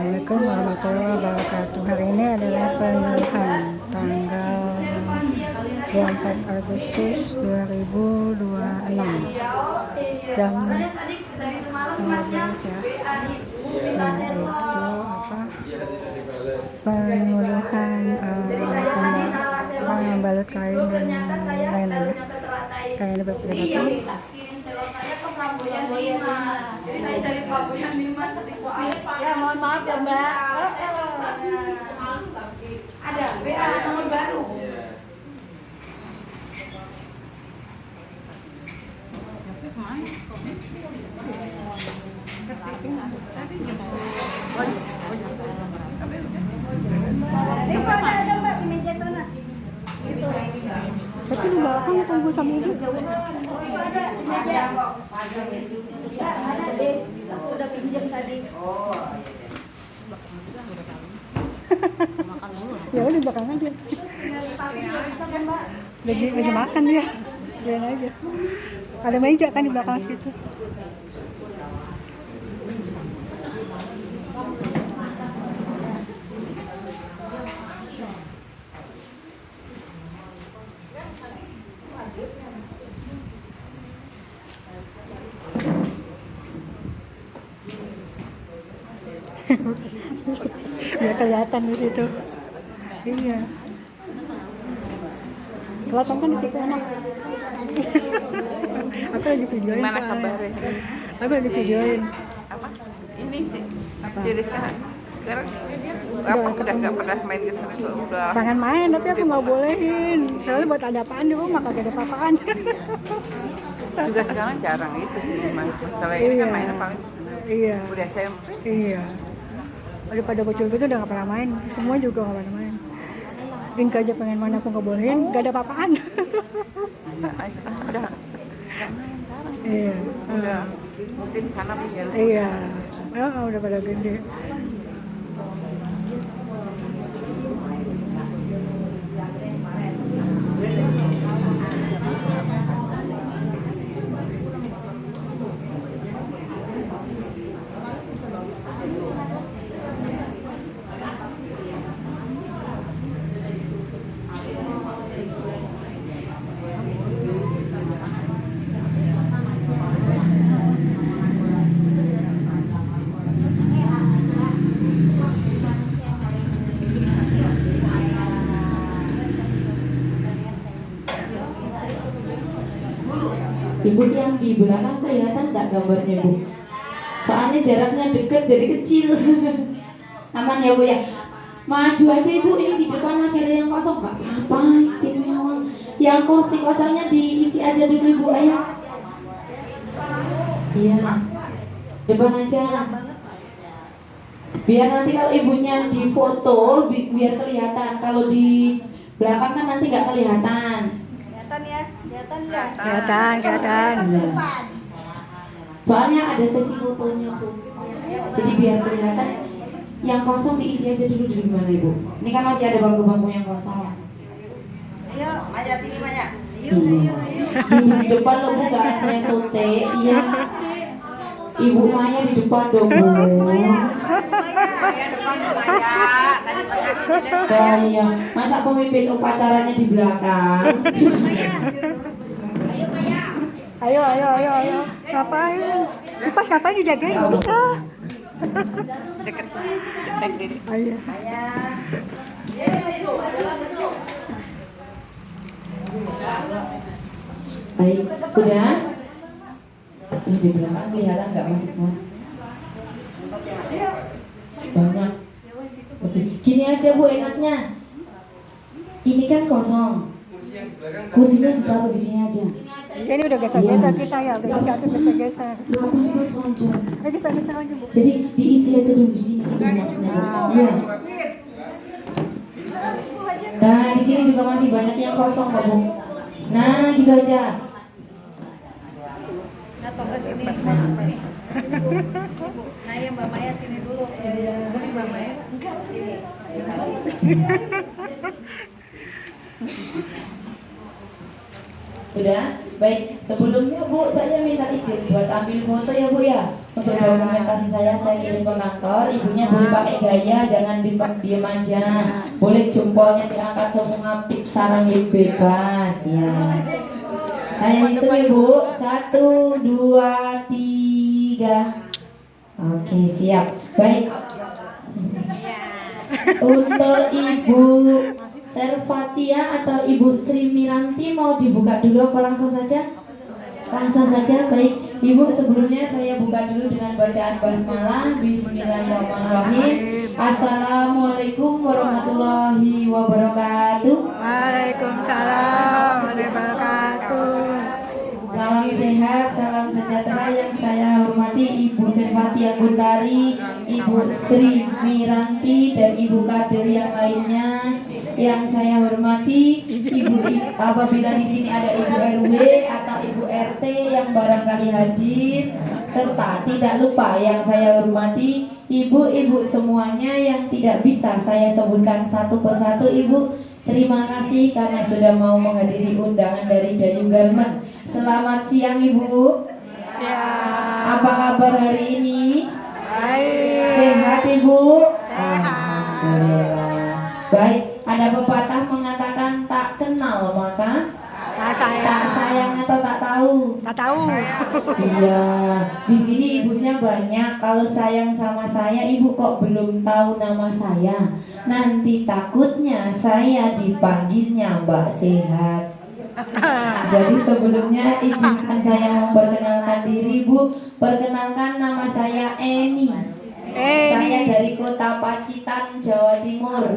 Assalamualaikum warahmatullahi wabarakatuh. Hari ini adalah penyuluhan tanggal 24 Agustus 2026 jam 15 ya. Nah itu apa penyuluhan membalut kain dan lain-lain. Kain berbeda. Jadi saya dari Pelabuhan 5 ya, mohon maaf ya Mbak. Ada WA nomor baru. Itu ada Mbak di meja sana. Itu. Tapi di belakang tunggu sama ibu. Itu ada di meja. Ya, ada deh. Aku udah pinjam tadi. Ya udah di belakang aja. Tinggal dipakai ya, bisa kan Mbak? Lagi makan dia. Biarin aja. Ada meja kan di belakang situ. Biar kelihatan di situ. Iya. Kelihatan kan di situ enak. Aku lagi videoin. Gimana kabarnya? Aku lagi videoin. Apa? Ini sih. Apa? Sirisnya sekarang apa udah nggak pernah main ke sana tuh udah. Pengen main tapi aku nggak bolehin. Soalnya buat ada apaan di rumah kagak ada apa-apaan. Juga sekarang jarang itu sih masalah ini kan mainnya paling Iya. udah SMP. Iya. Daripada bocil-bocil udah nggak pernah main. Semua juga nggak pernah main. Inka aja pengen main aku nggak bolehin. Nggak ada apa-apaan. Udah nggak main sekarang. Iya. Udah mungkin sana punya. Iya. Udah pada gede. Ibu yang di belakang kelihatan nggak gambarnya Bu? Soalnya jaraknya deket jadi kecil. Aman ya Bu ya? Maju aja Ibu, ini di depan masih ada yang kosong. Nggak apa-apa, istimewa. Yang kosongnya diisi aja dulu Ibu, ayo. Iya, depan aja. Biar nanti kalau ibunya di foto biar kelihatan. Kalau di belakang kan nanti nggak kelihatan. Kelihatan ya? Kelihatan nggak? Kelihatan. Depan. Soalnya ada sesi fotonya Bu. Jadi biar kelihatan. Yang kosong diisi aja dulu di mana Ibu? Ini kan masih ada bangku-bangku yang kosong. Ayo, Maya sini Maya. Iya. Di depan lo Bu, nggak saya sote. Iya. Ibu Maya di depan dong Bu. Maya Depan Maya, saya di tengah ini deh. Iya. Masa pemimpin upacaranya di belakang? Ayo. Ngapain? Kipas ngapain dijagain? Nggak bisa. Deket diri. Ayo. Baik, sudah? Di belakang kelihatan nggak Mas? Banyak. Oke. Gini aja Bu enaknya. Ini kan kosong. Kursinya ditaruh di sini aja. Ini udah geser-geser kita ya, udah geser-geser. Gak apa-apa saja. Geser-geser lagi Bu. Jadi diisi aja dulu di sini gitu maksudnya. Iya. Nah di sini juga masih banyak yang kosong kok Bu. Nah gitu aja. Nah, tunggu sini. Nah, ya Mbak Maya sini dulu. Mbak Maya. Enggak, sini. Udah? Baik, sebelumnya Bu, saya minta izin buat ambil foto ya Bu ya. Untuk dokumentasi saya kirim ke kantor. Ibunya boleh pakai gaya, jangan diem aja. Boleh jempolnya diangkat semua, sarang bebas ya. Saya hitung ibu, 1, 2, 3. Oke siap, baik. Untuk Ibu Servatia atau Ibu Sri Miranti mau dibuka dulu apa langsung saja? Langsung saja, baik. Ibu, sebelumnya saya buka dulu dengan bacaan basmalah. Bismillahirrahmanirrahim. Assalamualaikum warahmatullahi wabarakatuh. Waalaikumsalam warahmatullahi wabarakatuh. Salam sehat, salam sejahtera yang saya hormati Ibu Servatia Guntari, Ibu Sri Miranti, dan Ibu kader yang lainnya yang saya hormati. Apabila di sini ada Ibu RW atau Ibu RT yang barangkali hadir, serta tidak lupa yang saya hormati ibu-ibu semuanya yang tidak bisa saya sebutkan satu persatu. Ibu, terima kasih karena sudah mau menghadiri undangan dari Dayu Garmen. Selamat siang Ibu. Ya. Apa kabar hari ini? Baik. Sehat Ibu? Sehat. Alhamdulillah. Baik, ada pepatah mengatakan tak kenal maka tak sayang atau tak tahu. Tak tahu. Iya, di sini ibunya banyak. Kalau sayang sama saya, ibu kok belum tahu nama saya. Nanti takutnya saya dipanggilnya Mbak Sehat. Jadi sebelumnya izinkan saya memperkenalkan diri, Bu. Perkenalkan, nama saya Eni. Saya dari Kota Pacitan, Jawa Timur.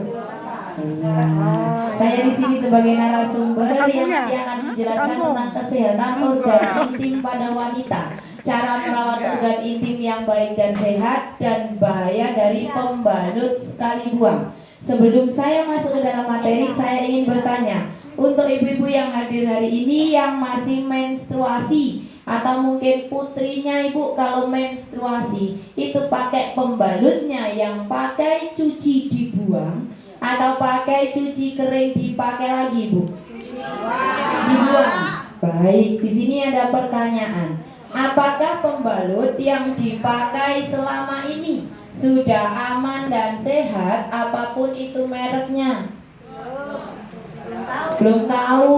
Saya di sini sebagai narasumber yang akan menjelaskan tentang kesehatan organ intim pada wanita, cara merawat organ intim yang baik dan sehat, dan bahaya dari pembalut sekali buang. Sebelum saya masuk ke dalam materi, saya ingin bertanya untuk ibu-ibu yang hadir hari ini yang masih menstruasi, atau mungkin putrinya ibu kalau menstruasi itu pakai pembalutnya yang pakai cuci dibuang atau pakai cuci kering dipakai lagi, Bu? Dibuang. Baik, di sini ada pertanyaan. Apakah pembalut yang dipakai selama ini sudah aman dan sehat apapun itu mereknya? Belum tahu.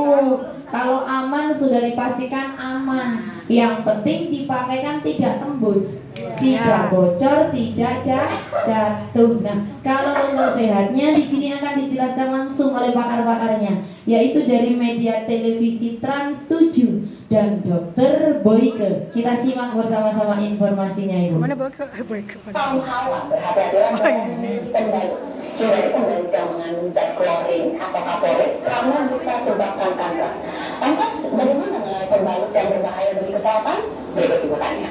Kalau aman sudah dipastikan aman. Yang penting dipakai kan tidak tembus, tidak bocor, tidak jatuh. Nah, kalau untuk sehatnya di sini akan dijelaskan langsung oleh pakar-pakarnya, yaitu dari media televisi Trans 7 dan Dr. Boyke. Kita simak bersama-sama informasinya, Ibu. Mana Boyke? Boyke. Hawa berhati-hatilah mengenai pembalut. Hindari pembalut yang mengandung zat klorin atau kaporit karena bisa sebabkan kanker. Lantas, bagaimana mengenai pembalut yang berbahaya bagi kesehatan? Berikut liputannya.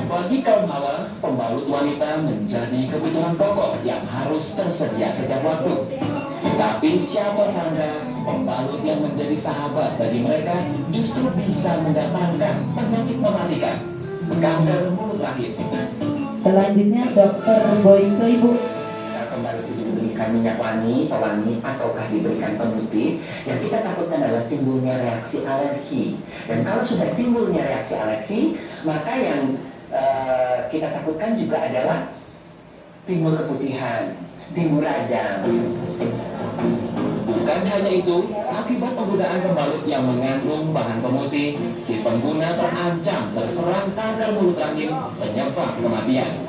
Bagi kaum hawa, pembalut wanita menjadi kebutuhan pokok yang harus tersedia setiap waktu. Tapi siapa sangka pembalut yang menjadi sahabat bagi mereka justru bisa mendatangkan penyakit mematikan, kanker mulut rahim. Selanjutnya Dr. Boyke, Ibu. Pembalut itu diberikan minyak wangi, pewangi, ataukah diberikan pemutih. Yang kita takutkan adalah timbulnya reaksi alergi. Dan kalau sudah timbulnya reaksi alergi, maka yang kita takutkan juga adalah timbul keputihan, timbul radang. Bukan hanya itu, akibat penggunaan pembalut yang mengandung bahan pemutih, si pengguna terancam terserang kanker mulut rahim penyebab kematian.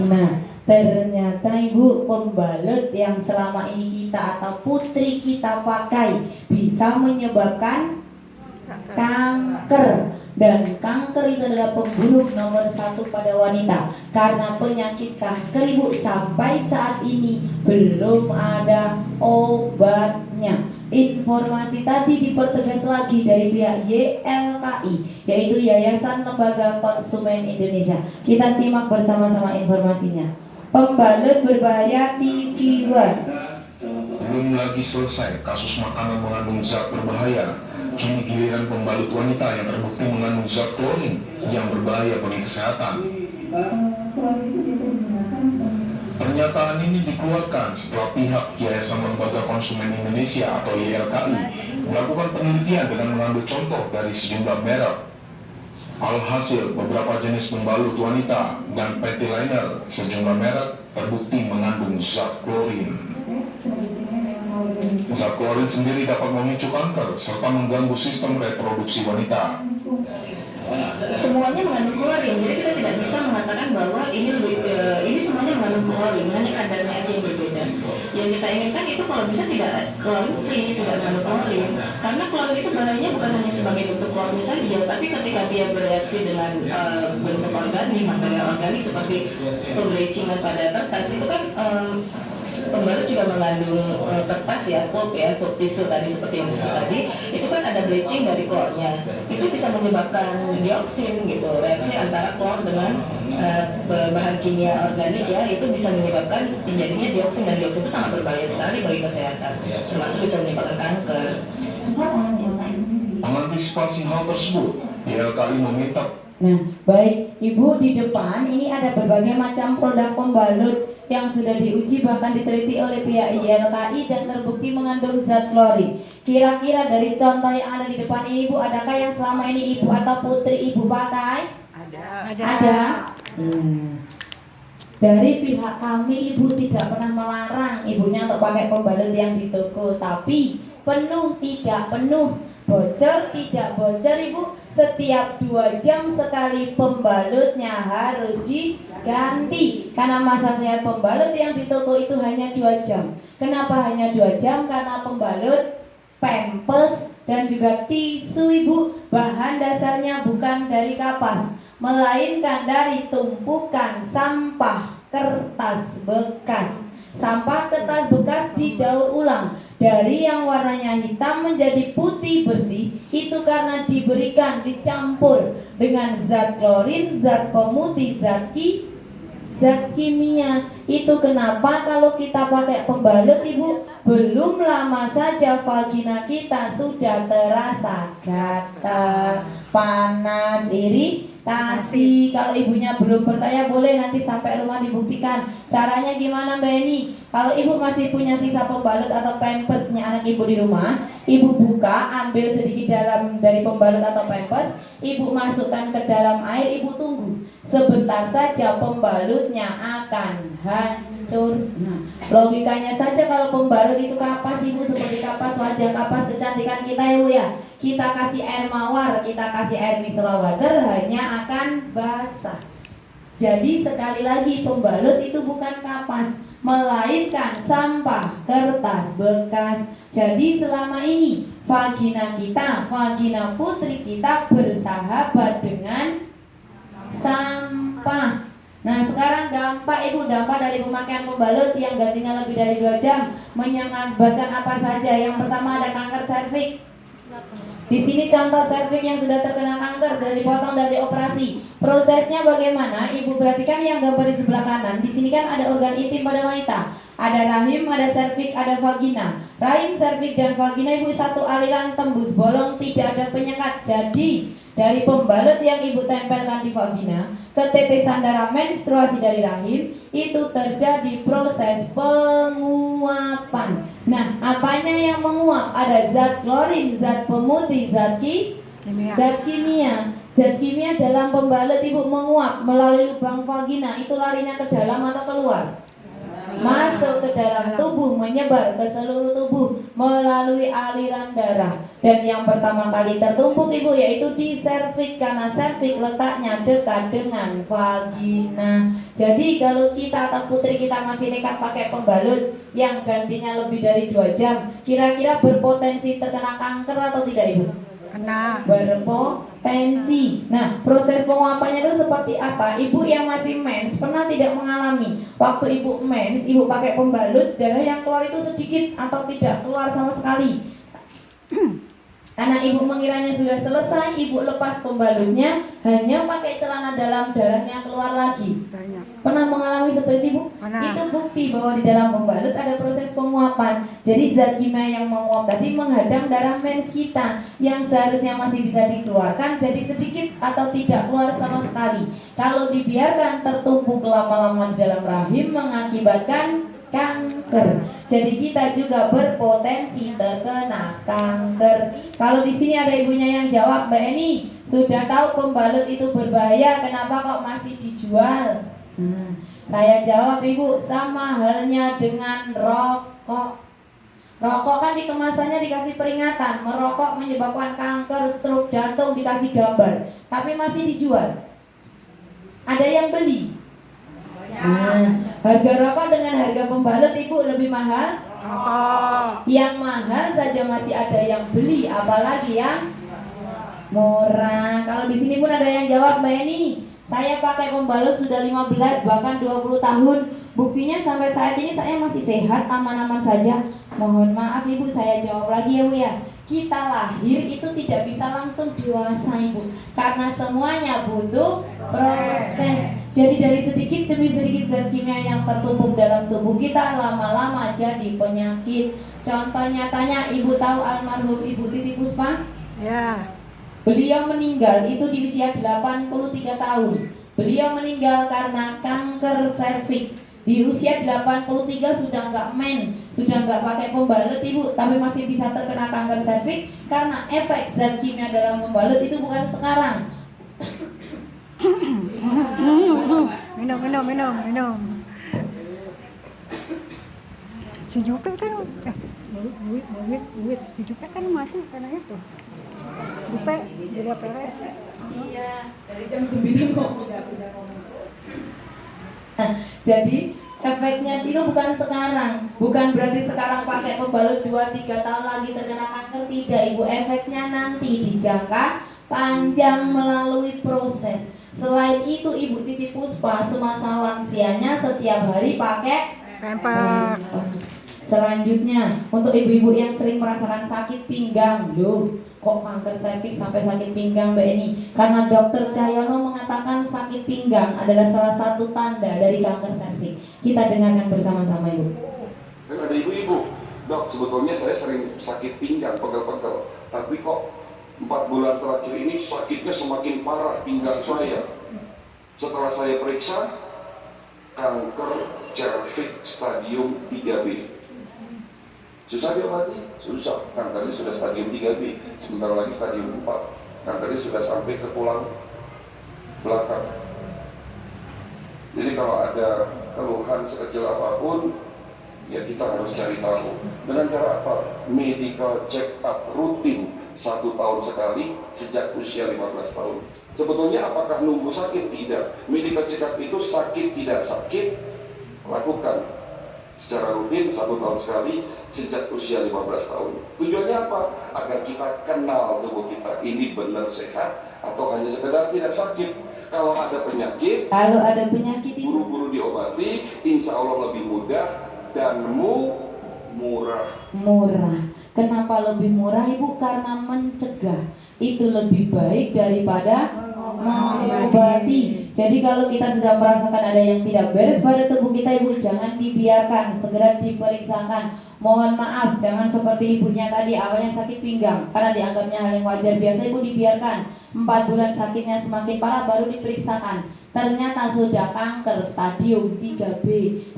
Nah, ternyata Ibu, pembalut yang selama ini kita atau putri kita pakai bisa menyebabkan kanker. Dan kanker itu adalah pembunuh nomor 1 pada wanita. Karena penyakit kanker, Ibu, sampai saat ini belum ada obatnya. Informasi tadi dipertegas lagi dari pihak YLKI, yaitu Yayasan Lembaga Konsumen Indonesia. Kita simak bersama-sama informasinya. Pembalut berbahaya TV One. Belum lagi selesai kasus makanan mengandung zat berbahaya. Kini giliran pembalut wanita yang terbukti mengandung zat klorin yang berbahaya bagi kesehatan. Pernyataan ini dikeluarkan setelah pihak Yayasan Lembaga Konsumen Indonesia atau YLKI melakukan penelitian dengan mengambil contoh dari sejumlah merek. Alhasil, beberapa jenis pembalut wanita dan panty liner sejumlah merek terbukti mengandung zat klorin. Zat klorin sendiri dapat memicu kanker serta mengganggu sistem reproduksi wanita. Semuanya mengandung klorin, jadi kita tidak bisa mengatakan bahwa ini semuanya mengandung klorin, hanya kadarnya aja yang berbeda. Yang kita inginkan itu kalau bisa tidak klorin free, tidak mengandung klorin, karena klorin itu bahayanya bukan hanya sebagai bentuk klorin saja, tapi ketika dia bereaksi dengan bentuk organik, material organik seperti pembleachingan pada kertas itu kan pembalut juga mengandung kertas ya, pulp tisu tadi seperti yang disebut tadi, itu kan ada bleaching dari klornya, itu bisa menyebabkan dioksin gitu, reaksi antara klor dengan bahan kimia organik ya, itu bisa menyebabkan terjadinya dioksin, dan dioksin itu sangat berbahaya sekali bagi kesehatan, termasuk bisa menyebabkan kanker. Mengantisipasi hal tersebut, YLKI meminta. Nah, baik Ibu, di depan ini ada berbagai macam produk pembalut yang sudah diuji bahkan diteliti oleh pihak YLKI dan terbukti mengandung zat klorin. Kira-kira dari contoh yang ada di depan ini Bu, adakah yang selama ini Ibu atau putri Ibu pakai? Ada. Dari pihak kami Ibu tidak pernah melarang ibunya untuk pakai pembalut yang di toko, tapi penuh tidak penuh, bocor tidak bocor Ibu, setiap 2 jam sekali pembalutnya harus diganti, karena masa sehat pembalut yang di toko itu hanya 2 jam. Kenapa hanya 2 jam? Karena pembalut, pampers, dan juga tisu Ibu, bahan dasarnya bukan dari kapas, melainkan dari tumpukan sampah kertas bekas. Sampah kertas bekas didaur ulang dari yang warnanya hitam menjadi putih bersih, itu karena dicampur dengan zat klorin, zat pemutih, zat kimia. Itu kenapa kalau kita pakai pembalut Ibu, belum lama saja vagina kita sudah terasa gatal, panas, iritasi. Kalau ibunya belum percaya, boleh nanti sampai rumah dibuktikan. Caranya gimana Mbak Eni? Kalau ibu masih punya sisa pembalut atau pampasnya anak ibu di rumah, ibu buka, ambil sedikit dalam dari pembalut atau pampers, ibu masukkan ke dalam air, ibu tunggu. Sebentar saja pembalutnya akan hancur. Nah, logikanya saja kalau pembalut itu kapas Ibu, seperti kapas wajah, kapas kecantikan kita ya Bu ya. Kita kasih air mawar, kita kasih air micellar water, hanya akan basah. Jadi sekali lagi pembalut itu bukan kapas, melainkan sampah kertas bekas. Jadi selama ini vagina kita, vagina putri kita bersahabat dengan sampah. Nah sekarang dampak Ibu, dampak dari pemakaian pembalut yang gantinya lebih dari 2 jam mengakibatkan apa saja? Yang pertama ada kanker serviks. Di sini contoh serviks yang sudah terkena kanker, sudah dipotong dan dioperasi. Prosesnya bagaimana? Ibu perhatikan yang gambar di sebelah kanan. Di sini kan ada organ intim pada wanita. Ada rahim, ada serviks, ada vagina. Rahim, serviks, dan vagina Ibu satu aliran tembus bolong, tidak ada penyekat. Jadi dari pembalut yang Ibu tempelkan di vagina ke tetesan darah menstruasi dari rahim, itu terjadi proses penguapan. Nah, apanya yang menguap? Ada zat klorin, zat pemutih, zat kimia. Zat kimia dalam pembalut Ibu menguap melalui lubang vagina. Itu larinya ke dalam atau keluar? Masuk ke dalam tubuh, menyebar ke seluruh tubuh melalui aliran darah. Dan yang pertama kali tertumpuk Ibu yaitu di serviks, karena serviks letaknya dekat dengan vagina. Jadi kalau kita atau putri kita masih nekat pakai pembalut yang gantinya lebih dari 2 jam, kira-kira berpotensi terkena kanker atau tidak Ibu? Kena. Berpotensi. Nah, proses penguapannya itu seperti apa? Ibu yang masih mens pernah tidak mengalami waktu ibu mens, ibu pakai pembalut, darah yang keluar itu sedikit atau tidak keluar sama sekali? Karena ibu mengiranya sudah selesai, ibu lepas pembalutnya, hanya pakai celana dalam, darahnya keluar lagi. Banyak. Pernah mengalami seperti Ibu? Pernah. Itu bukti bahwa di dalam pembalut ada proses penguapan. Jadi zat kimia yang menguap tadi menghadang darah mens kita yang seharusnya masih bisa dikeluarkan jadi sedikit atau tidak keluar sama sekali. Kalau dibiarkan tertumpuk lama-lama di dalam rahim mengakibatkan kanker. Jadi kita juga berpotensi terkena kanker. Kalau di sini ada ibunya yang jawab, Mbak Eni, sudah tahu pembalut itu berbahaya, kenapa kok masih dijual? Saya jawab, Ibu, sama halnya dengan rokok. Rokok kan di kemasannya dikasih peringatan, merokok menyebabkan kanker, stroke, jantung, dikasih gambar, tapi masih dijual. Ada yang beli. Harga rokok dengan harga pembalut, Ibu, lebih mahal? Yang mahal saja masih ada yang beli, apalagi yang murah. Kalau di sini pun ada yang jawab, Mbak Eni, saya pakai pembalut sudah 15 bahkan 20 tahun. Buktinya sampai saat ini saya masih sehat, aman-aman saja. Mohon maaf Ibu, saya jawab lagi ya Bu ya. Kita lahir itu tidak bisa langsung dewasa Ibu, karena semuanya butuh proses. Jadi dari sedikit demi sedikit zat kimia yang tertumpuk dalam tubuh kita lama-lama jadi penyakit. Contoh nyatanya, Ibu tahu almarhum Ibu Titi Puspa? Ya. Beliau meninggal itu di usia 83 tahun. Beliau meninggal karena kanker serviks. Di usia 83 sudah nggak men, sudah nggak pakai pembalut Ibu, tapi masih bisa terkena kanker serviks karena efek zat kimia dalam pembalut itu bukan sekarang. Minum. Si Jupe kan, buit. Si Jupe kan mati karena itu. Jupe di luar teres. Iya, dari jam 9 ngomong. Nah, jadi efeknya itu bukan sekarang. Bukan berarti sekarang pakai pembalut 2-3 tahun lagi terkena kanker, tidak Ibu. Efeknya nanti di jangka panjang melalui proses. Selain itu Ibu Titi Puspa semasa lansianya setiap hari pakai Pampers. Selanjutnya, untuk ibu-ibu yang sering merasakan sakit pinggang, loh, kok kanker serviks sampai sakit pinggang Mbak Eni? Karena Dokter Cahyono mengatakan sakit pinggang adalah salah satu tanda dari kanker serviks. Kita dengarkan bersama-sama Ibu. Dan ada ibu-ibu, Dok, sebetulnya saya sering sakit pinggang, pegel-pegel, tapi kok 4 bulan terakhir ini sakitnya semakin parah pinggang saya. Setelah saya periksa, kanker cervix stadium 3B. Susah diobati? Susah. Kankernya sudah stadium 3B, sebentar lagi stadium 4. Kankernya sudah sampai ke tulang belakang. Jadi kalau ada keluhan sekecil apapun, ya kita harus cari tahu. Dengan cara apa? Medical check up rutin 1 tahun sekali sejak usia 15 tahun. Sebetulnya apakah nunggu sakit? Tidak. Medical check up itu sakit tidak sakit, lakukan secara rutin 1 tahun sekali sejak usia 15 tahun. Tujuannya apa? Agar kita kenal tubuh kita ini benar sehat atau hanya sekedar tidak sakit. Kalau ada penyakit itu buru-buru diobati, insya Allah lebih mudah dan murah. Kenapa lebih murah Ibu? Karena mencegah itu lebih baik daripada mengobati. Jadi kalau kita sudah merasakan ada yang tidak beres pada tubuh kita Ibu, jangan dibiarkan, segera diperiksakan. Mohon maaf, jangan seperti ibunya tadi, awalnya sakit pinggang karena dianggapnya hal yang wajar biasa, Ibu dibiarkan 4 bulan sakitnya semakin parah baru diperiksakan. Ternyata sudah kanker stadium 3B,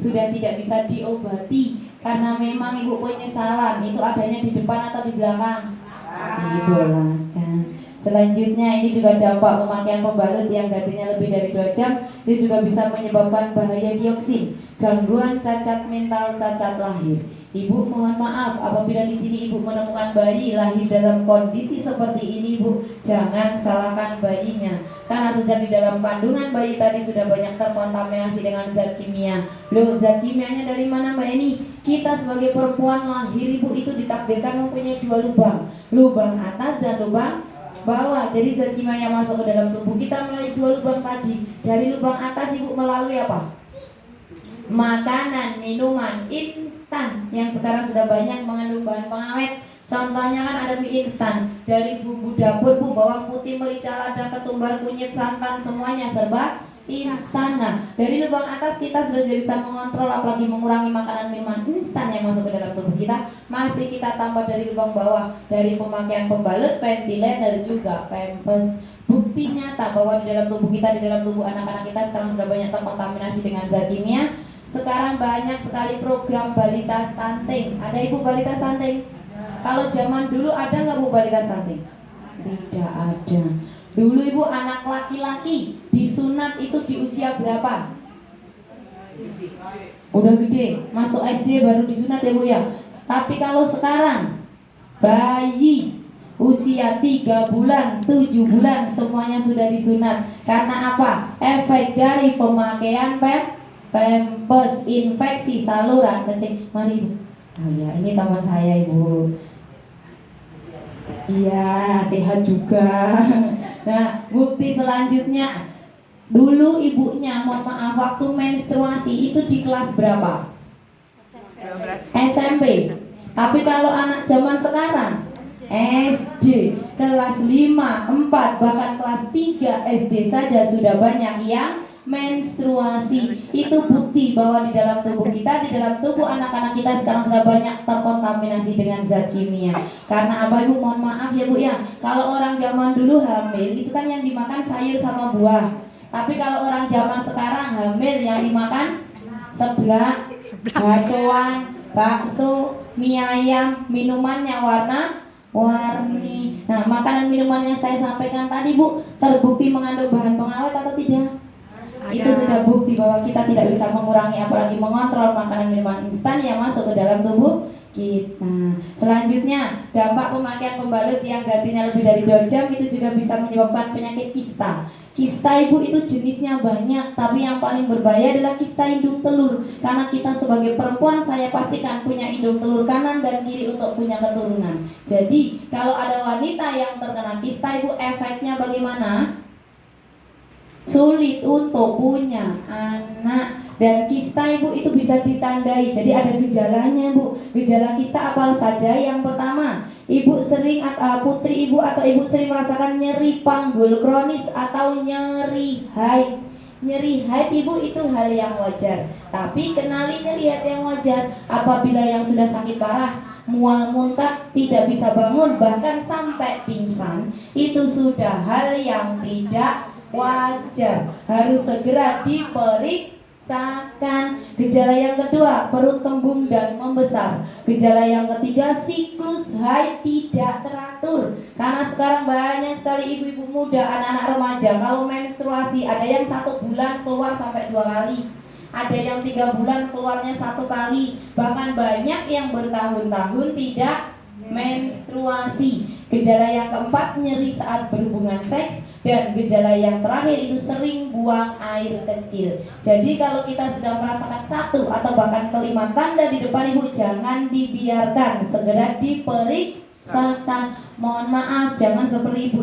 sudah tidak bisa diobati karena memang Ibu penyesalan itu adanya di depan atau di belakang? Di belakang. Selanjutnya ini juga dampak pemakaian pembalut yang gantinya lebih dari 2 jam. Ini juga bisa menyebabkan bahaya dioksin, gangguan cacat mental, cacat lahir. Ibu mohon maaf apabila di sini Ibu menemukan bayi lahir dalam kondisi seperti ini Ibu, jangan salahkan bayinya. Karena sejak di dalam kandungan bayi tadi sudah banyak terkontaminasi dengan zat kimia. Loh, zat kimianya dari mana Mbak Eni? Kita sebagai perempuan lahir Ibu itu ditakdirkan mempunyai 2 lubang, lubang atas dan lubang bawah. Jadi zat kimia yang masuk ke dalam tubuh kita melalui 2 lubang tadi. Dari lubang atas Ibu melalui apa? Makanan, minuman instan yang sekarang sudah banyak mengandung bahan pengawet. Contohnya kan ada mie instan. Dari bumbu dapur Bu, bawang putih, merica, lada, ketumbar, kunyit, santan, semuanya serba instan. Nah, dari lubang atas kita sudah tidak bisa mengontrol, apalagi mengurangi makanan minuman instan yang masuk ke dalam tubuh kita. Masih kita tambah dari lubang bawah, dari pemakaian pembalut, ventilator, juga pampers. Bukti nyata bahwa di dalam tubuh kita, di dalam tubuh anak-anak kita sekarang sudah banyak terkontaminasi dengan zat kimia. Sekarang banyak sekali program balita stunting. Ada ibu balita stunting? Kalau zaman dulu ada nggak bu balita stunting? Tidak ada. Dulu ibu anak laki-laki disunat itu di usia berapa? Udah gede, masuk SD baru disunat ya bu ya. Tapi kalau sekarang bayi usia 3 bulan, 7 bulan semuanya sudah disunat. Karena apa? Efek dari pemakaian pampers, infeksi saluran kencing. Mari ibu. Oh ya, ini teman saya ibu. Iya, sehat juga. Nah, bukti selanjutnya, dulu ibunya, mohon maaf, waktu menstruasi itu di kelas berapa? 12. SMP. Tapi kalau anak zaman sekarang SD, kelas 5, 4, bahkan kelas 3 SD saja sudah banyak yang menstruasi. Itu bukti bahwa di dalam tubuh kita, di dalam tubuh anak-anak kita sekarang sudah banyak terkontaminasi dengan zat kimia. Karena apa ibu? Mohon maaf ya bu ya, kalau orang zaman dulu hamil itu kan yang dimakan sayur sama buah. Tapi kalau orang zaman sekarang hamil yang dimakan seblak, bacoan, bakso, mie ayam, minumannya warna-warni. Nah, makanan minuman yang saya sampaikan tadi bu, terbukti mengandung bahan pengawet atau tidak? Itu sudah bukti bahwa kita tidak bisa mengurangi apalagi mengontrol makanan minuman instan yang masuk ke dalam tubuh kita. Selanjutnya, dampak pemakaian pembalut yang gantinya lebih dari 2 jam itu juga bisa menyebabkan penyakit kista. Kista ibu itu jenisnya banyak, tapi yang paling berbahaya adalah kista indung telur. Karena kita sebagai perempuan, saya pastikan punya indung telur kanan dan kiri untuk punya keturunan. Jadi, kalau ada wanita yang terkena kista ibu, efeknya bagaimana? Sulit untuk punya anak. Dan kista ibu itu bisa ditandai. Jadi ada gejalanya bu. Gejala kista apa saja? Yang pertama, ibu sering putri ibu atau ibu sering merasakan nyeri panggul kronis atau nyeri haid. Nyeri haid ibu itu hal yang wajar. Tapi kenali nyeri haid yang wajar. Apabila yang sudah sakit parah, mual muntah, tidak bisa bangun, bahkan sampai pingsan, itu sudah hal yang tidak wajar, harus segera diperiksakan. Gejala yang kedua, perut kembung dan membesar. Gejala yang ketiga, siklus haid tidak teratur. Karena sekarang banyak sekali ibu-ibu muda, anak-anak remaja, kalau menstruasi ada yang 1 bulan keluar sampai 2 kali, ada yang 3 bulan keluarnya 1 kali, bahkan banyak yang bertahun-tahun tidak menstruasi. Gejala yang keempat, nyeri saat berhubungan seks. Dan gejala yang terakhir itu sering buang air kecil. Jadi kalau kita sudah merasakan 1 atau bahkan kelima tanda di depan ibu, jangan dibiarkan, segera diperiksakan. Mohon maaf, jangan seperti ibu.